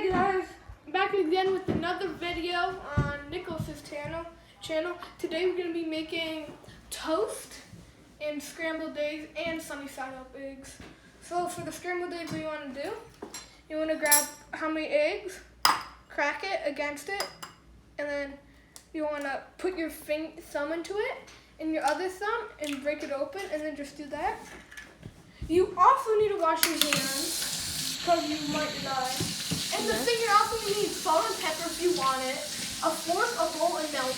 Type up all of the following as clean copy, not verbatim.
Hey guys, I'm back again with another video on Nicholas's channel. Today we're going to be making toast and scrambled eggs and sunny side up eggs. So for the scrambled eggs, what you want to do, you want to grab how many eggs, crack it against it, and then you want to put your thumb into it and your other thumb and break it open, and then just do that. You also need to wash your hands because you might die. And the thing, you also need salt and pepper if you want it, a fork, a bowl, and milk.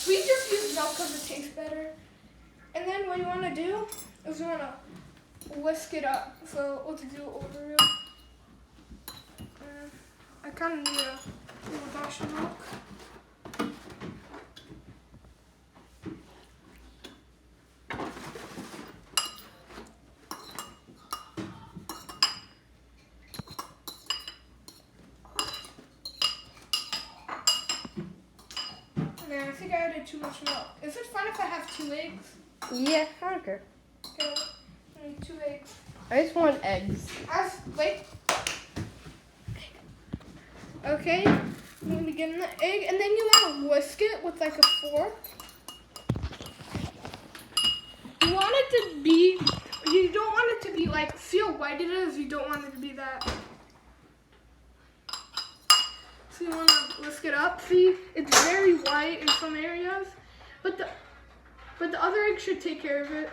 We just use milk because it tastes better. And then what you want to do is you want to whisk it up. So let's do it over real. I kind of need a little dash of milk. I think I added too much milk. Is it fine if I have 2 eggs? Yeah, I don't care. Okay, I need 2 eggs. I just want eggs. Wait. Okay, I'm going to get in the egg, and then you want to whisk it with like a fork. You don't want it to be like, see how white it is? You don't want it to be that. So you want to whisk it up. See, it's very white in some areas, but the other egg should take care of it.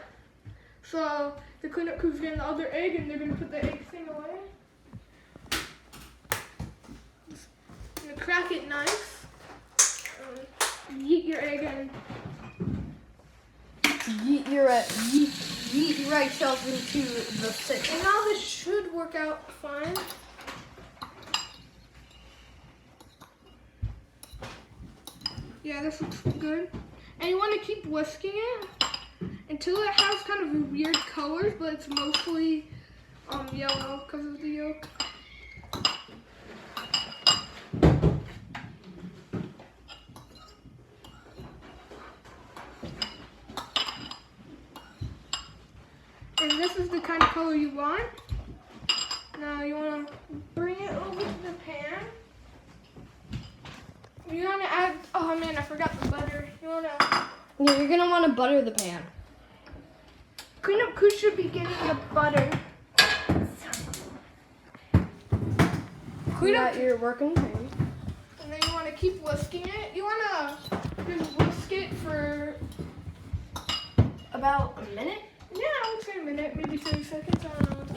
So the cleanup crew's getting the other egg, and they're gonna put the egg thing away. I'm gonna crack it nice. Yeet your egg in. Yeet your right shelf into the stick. And now this should work out fine. Yeah, this looks good. And you want to keep whisking it until it has kind of weird colors, but it's mostly yellow because of the yolk. And this is the kind of color you want. Now you want to bring it over to the pan. You want to add, oh man, I forgot the butter. Yeah, you're going to want to butter the pan. Cleanup crew should be getting the butter. You're working pan. And then you want to keep whisking it. You want to just whisk it for About a minute? Yeah, I would say a minute, maybe 30 seconds. I don't know what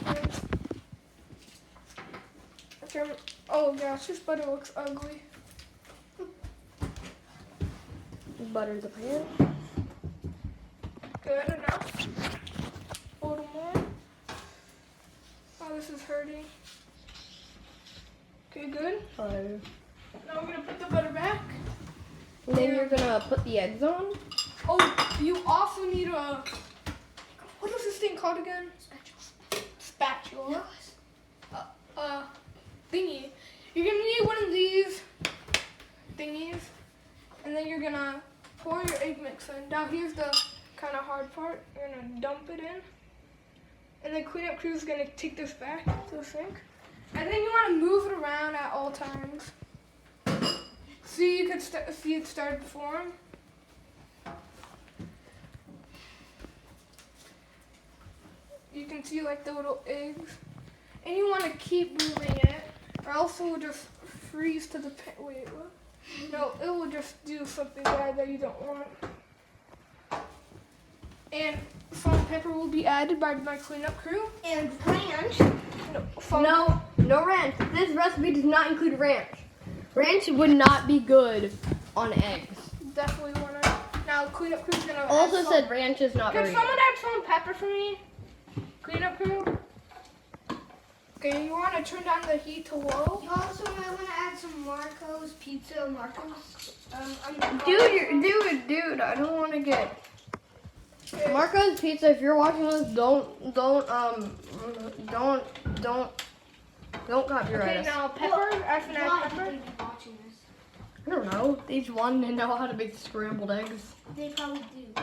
the time is. Oh gosh, this butter looks ugly. Butter the pan. Good enough. A little more. Oh, this is hurting. Okay, good. Now we're going to put the butter back. And then you're going to put the eggs on. Oh, you also need a, what is this thing called again? Spatula. Thingy. You're going to need one of these thingies. And then you're going to pour your egg mix in. Now here's the kind of hard part. You're going to dump it in. And then cleanup crew is going to take this back to the sink. And then you want to move it around at all times. See, you can see it started to form. You can see like the little eggs. And you want to keep moving it, or else it will just freeze to the pan. Wait, what? No, it will just do something bad that you don't want. And salt and pepper will be added by my cleanup crew. And ranch. No ranch. This recipe does not include ranch. Ranch would not be good on eggs. Definitely want to. Now cleanup crew's going to Also said ranch is not very good. Can someone add salt and pepper for me? Cleanup crew? Okay, you want to turn down the heat to low. You also might want to add some Marco's pizza. Dude, I don't want to get Marco's Pizza. If you're watching this, don't copyright Okay, us. now pepper. I can add pepper. Watching this. I don't know. They just want to know how to make scrambled eggs. They probably do.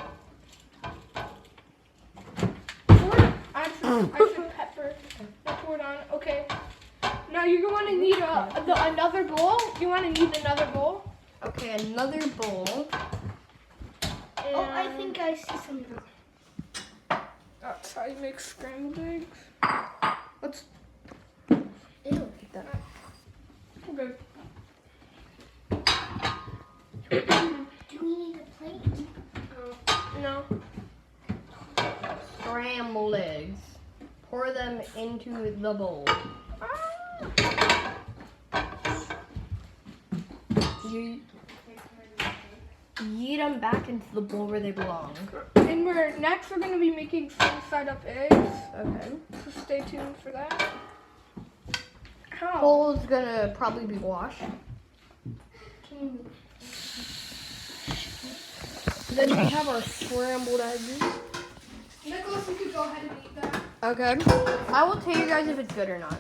Add some pepper. Pour it on. Okay. Now you're going to need another bowl. You want to need another bowl. Okay, another bowl. Oh, I think I see some. That's how you make scrambled eggs. Let's. Ew, get that. Okay. Do we need a plate? No. Scrambled eggs. Pour them into the bowl. You yeet them back into the bowl where they belong. And next we're going to be making sunny side up eggs. Okay. So stay tuned for that. How? Bowl is gonna probably be washed. Then we have our scrambled eggs. Nicholas, you could go ahead and eat that. Okay. I will tell you guys if it's good or not.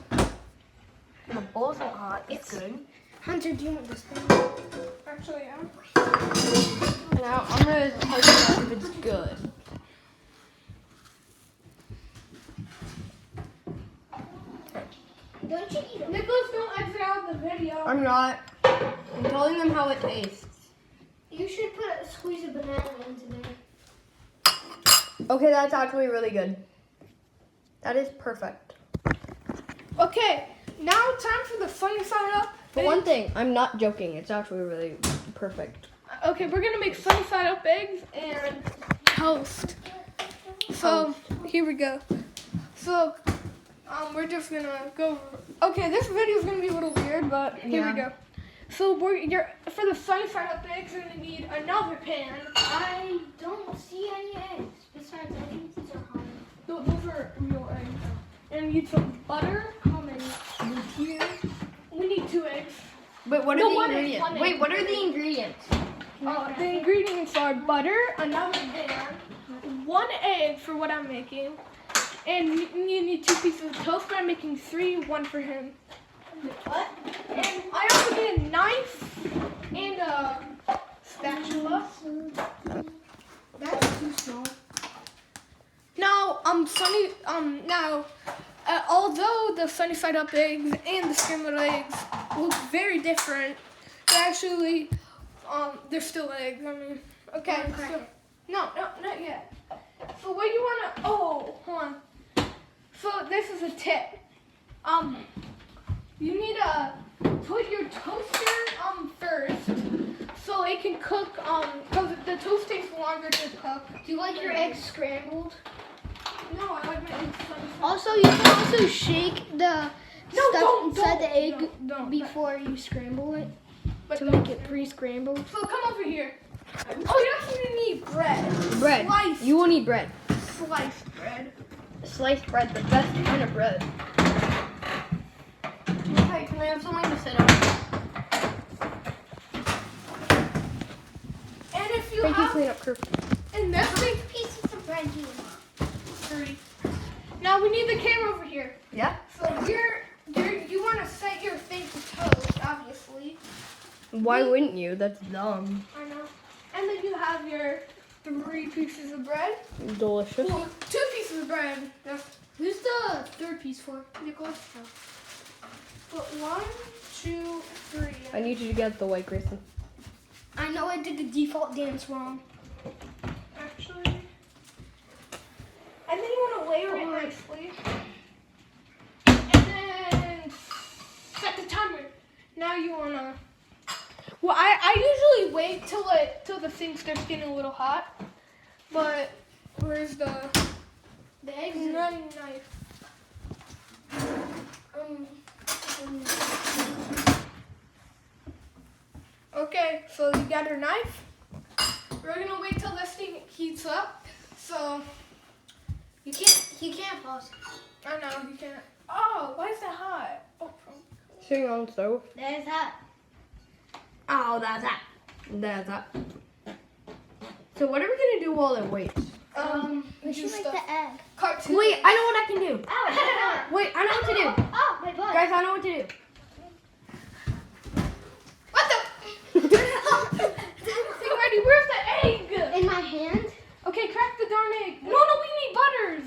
The bowl's not hot. It's good. Hunter, do you want this thing? Actually, yeah. Now I'm gonna tell you guys if it's good. Don't you eat them? Nicholas, don't exit out of the video. I'm not. I'm telling them how it tastes. You should squeeze a banana into there. Okay, that's actually really good. That is perfect. Okay, now time for the sunny side up. For one thing, I'm not joking. It's actually really perfect. Okay, we're gonna make sunny side up eggs and toast. So here we go. So we're just gonna go. Okay, this video is gonna be a little weird, but here we Yeah. go. So for the sunny side up eggs, you're gonna need another pan. I don't see any eggs. Besides, I think these are hollow. Those are real eggs. And we need some butter. How many? Here. We need 2 eggs. Wait, what are No, the one egg, ingredients? one egg. Wait, what are the ingredients? The ingredients are butter, another pan, 1 egg for what I'm making, and you need 2 pieces of toast, but I'm making 3, 1 for him. What? And I also need a knife and a spatula. That's too small. Now, although the sunny side up eggs and the scrambled eggs look very different, they're actually, they're still eggs. I mean, okay. So, no, not yet. So what you wanna? Oh, hold on. So this is a tip. You need to put your toaster first, so it can cook. Because the toast takes longer to cook. Do you like your eggs scrambled? No, I like my eggs sunny side. Also, you can also shake the stuff don't, inside the egg don't. before you scramble it But to don't. make it pre-scrambled. So come over here. Oh, you actually need bread. Bread. Sliced. You will need bread. Sliced bread. Sliced bread, the best kind of bread. Okay, can I have something to sit on? And if you Thank you, have, clean up crew. and this thing, Pieces of bread do you want? 3. Now we need the camera over here. Yeah? So you want to set your thing to toast, obviously. Why wouldn't you? That's dumb. I know. And then you have your 3 pieces of bread. Delicious. Well, 2 pieces of bread. Who's the third piece for? Nicholas. But 1, 2, 3. I need you to get the white, Grayson. I know I did the default dance wrong. Actually. And then you want to layer it nicely. And then set the timer. Now you want to. Well, I usually wait till the thing starts getting a little hot. But where's the The eggs nutty knife? Okay, so you got your knife. We're gonna wait till this thing heats up. So he can't pause. I know you can't. Oh, why is that hot? Oh, Sitting on the stove. There's that. Oh, that's that. That's that. So what are we gonna do while it waits? We should do make stuff. the egg. Cartoon. Wait, I know what I can do. Ow, my butt. Wait, I know what to do. Oh, my butt. Guys, I know what to do. What the? Thing ready? Where's the egg? In my hand. Okay, crack the darn egg. No, we need butters.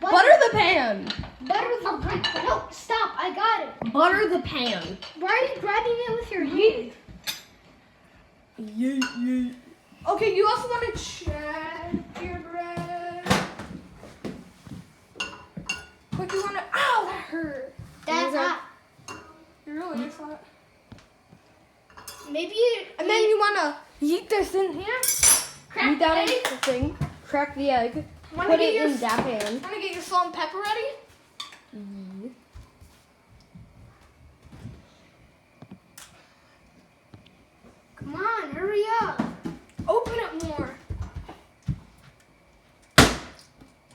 Butter the pan. Butter the bread. No, stop. I got it. Butter pan. Why are you grabbing it with your hand? Okay, you also want to check your bread. Quick, you want to. Ow, that hurt. That's hot. It really is hot. Maybe. And then you want to yeet this in here. Eat that in the thing. Crack the egg. Wanna Put get it your- in that pan. Want to get your salt and pepper ready? Come on, hurry up. Open it more.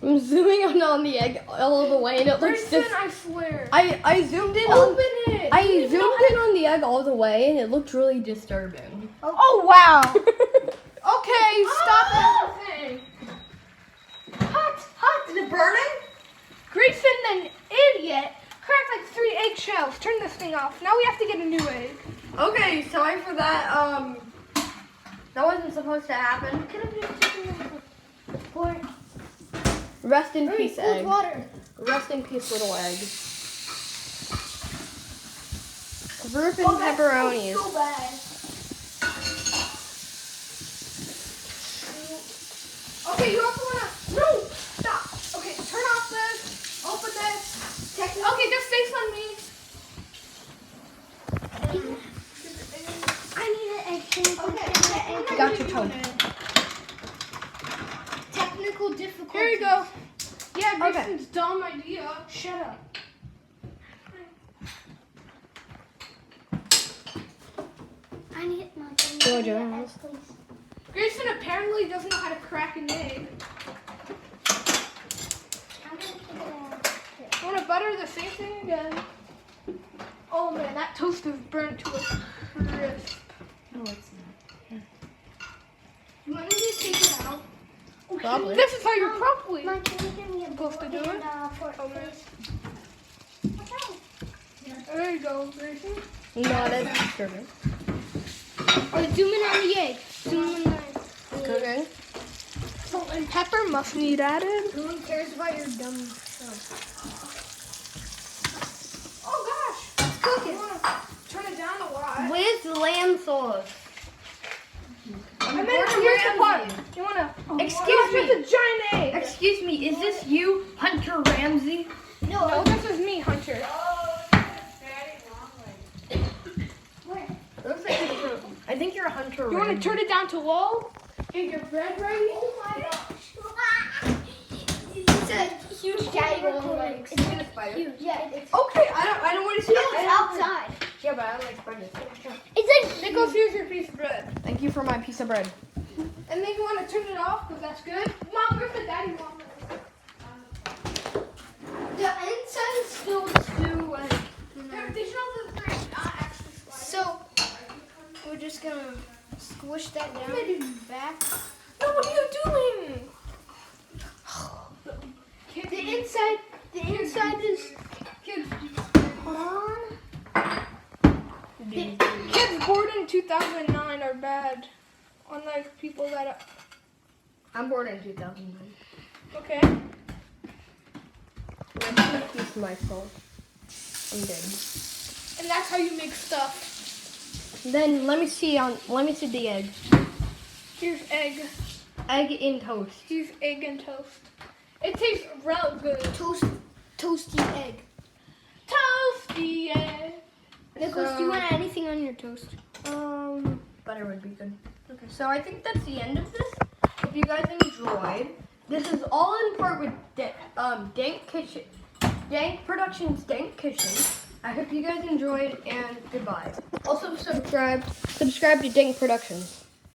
I'm zooming in on the egg all the way, and it looks Kristen, just. I swear. I zoomed in Open on. it. I You don't even know zoomed in on the egg all the way, and it looked really disturbing. Oh, wow. Okay, stop everything. Hot. Is it burning? Grayson, an idiot, cracked like 3 eggshells. Turn this thing off. Now we have to get a new egg. Okay, sorry for that. That wasn't supposed to happen. Could have just taken the pour. Rest in peace, Cold egg. water. Rest in peace, little egg. Roof and pepperonis. So bad. Okay, you also wanna no stop. Okay, turn off this. Open this. Okay, just face on me. I need an egg. Can you put Okay. it in the egg? Got your toe. Technical difficulty. Here you go. Yeah, Okay. Grayson's dumb idea. Shut up. I need my Georgia. Jones. Please. Grayson apparently doesn't know how to crack an egg. I'm gonna take it out. You wanna butter the same thing again? Oh man, that toast is burnt to a crisp. No, it's not. You want me to take it out? Probably. This is how you're properly. Mom, can you give me a Supposed to bowl do and, it? fork, Okay. please? There you go, Grayson. Not as disturbing. Oh, zoom in on the egg. Zoom in on Okay. Salt and pepper must need added. Who cares about your dumb stuff? Oh gosh, it's cooking. You wanna turn it down a lot? With lamb sauce. I meant here's the part. You wanna? Excuse me. It's a giant egg. Excuse me, is this you, Hunter Ramsey? No, this is me, Hunter. Where? I think you're a Hunter You want to Ramsey. turn it down to low? Get your bread ready. Oh my gosh. It's a huge daddy long legs. It's huge. Yeah, it's Okay, I don't want to see it's outside. Yeah, but I like spiders. It's like Nicholas, here's your piece of bread. Thank you for my piece of bread. And then you want to turn it off because that's good. Mom, where's the daddy long legs? the inside is still too like. These shells are not actually sliding. So we're just gonna squish that down. Maybe Back. No, what are you doing? The inside is. Kids, Hold on. kids born in 2009 are bad. Unlike people that I'm born in 2009. okay. Rest in peace, myself. I'm dead. And that's how you make stuff. Then let me see the egg. Here's egg. Egg in toast. Here's egg and toast. It tastes real good. Toasty egg. Toasty egg. Nicholas, do you want anything on your toast? Butter would be good. Okay, so I think that's the end of this. If you guys enjoyed, this is all in part with Dank Kitchen, Dank Productions, Dank Kitchen. I hope you guys enjoyed, and goodbye. Also subscribe to Dank Productions.